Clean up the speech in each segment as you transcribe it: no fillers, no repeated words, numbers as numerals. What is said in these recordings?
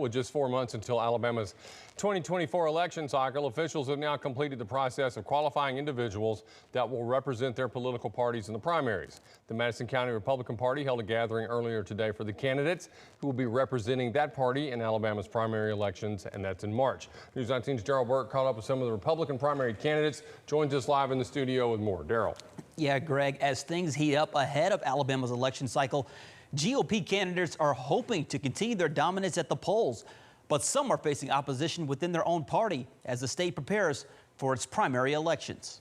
With just 4 months until Alabama's 2024 election cycle, officials have now completed the process of qualifying individuals that will represent their political parties in the primaries. The Madison County Republican Party held a gathering earlier today for the candidates who will be representing that party in Alabama's primary elections, and that's in March. News 19's Daryl Burke caught up with some of the Republican primary candidates, joins us live in the studio with more. Daryl. Yeah, Greg, as things heat up ahead of Alabama's election cycle, GOP candidates are hoping to continue their dominance at the polls, but some are facing opposition within their own party as the state prepares for its primary elections.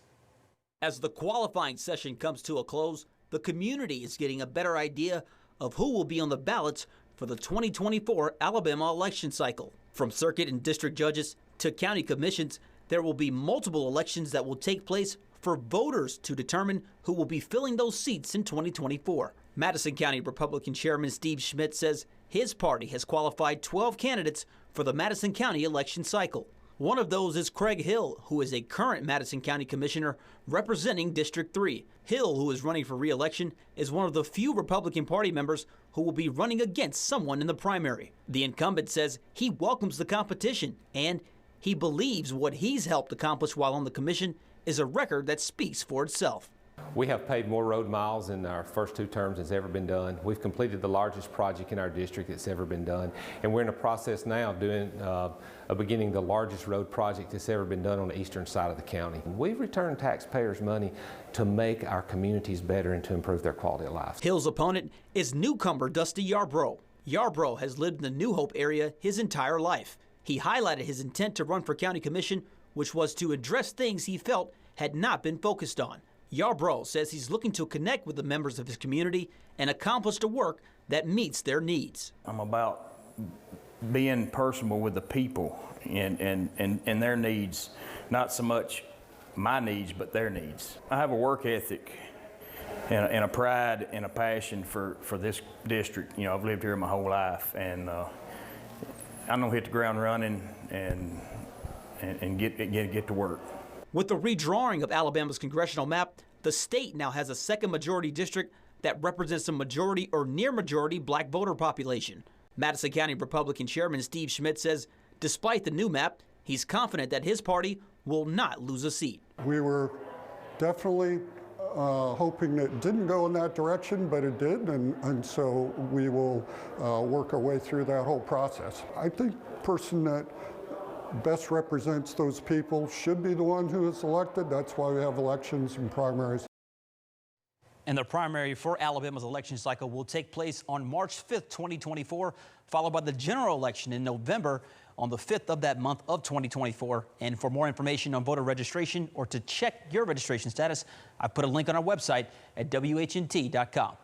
As the qualifying session comes to a close, the community is getting a better idea of who will be on the ballots for the 2024 Alabama election cycle. From circuit and district judges to county commissions, there will be multiple elections that will take place for voters to determine who will be filling those seats in 2024. Madison County Republican Chairman Steve Schmidt says his party has qualified 12 candidates for the Madison County election cycle. One of those is Craig Hill, who is a current Madison County Commissioner representing District 3. Hill, who is running for re-election, is one of the few Republican Party members who will be running against someone in the primary. The incumbent says he welcomes the competition and he believes what he's helped accomplish while on the commission is a record that speaks for itself. We have paved more road miles in our first 2 terms than has ever been done. We've completed the largest project in our district that's ever been done. And we're in the process now of beginning the largest road project that's ever been done on the eastern side of the county. We've returned taxpayers' money to make our communities better and to improve their quality of life. Hill's opponent is newcomer Dusty Yarbrough. Yarbrough has lived in the New Hope area his entire life. He highlighted his intent to run for county commission, which was to address things he felt had not been focused on. Yarbrough says he's looking to connect with the members of his community and accomplish the work that meets their needs. I'm about being personable with the people and their needs, not so much my needs, but their needs. I have a work ethic and a pride and a passion for this district. You know, I've lived here my whole life, and I'm gonna hit the ground running and get to work. With the redrawing of Alabama's congressional map, the state now has a second majority district that represents a majority or near majority black voter population. Madison County Republican Chairman Steve Schmidt says despite the new map, he's confident that his party will not lose a seat. We were definitely hoping that it didn't go in that direction, but it did, and so we will work our way through that whole process. I think the person that best represents those people should be the one who is elected. That's why we have elections and primaries. And the primary for Alabama's election cycle will take place on March 5th, 2024, followed by the general election in November on the 5th of that month of 2024. And for more information on voter registration or to check your registration status, I put a link on our website at WHNT.com.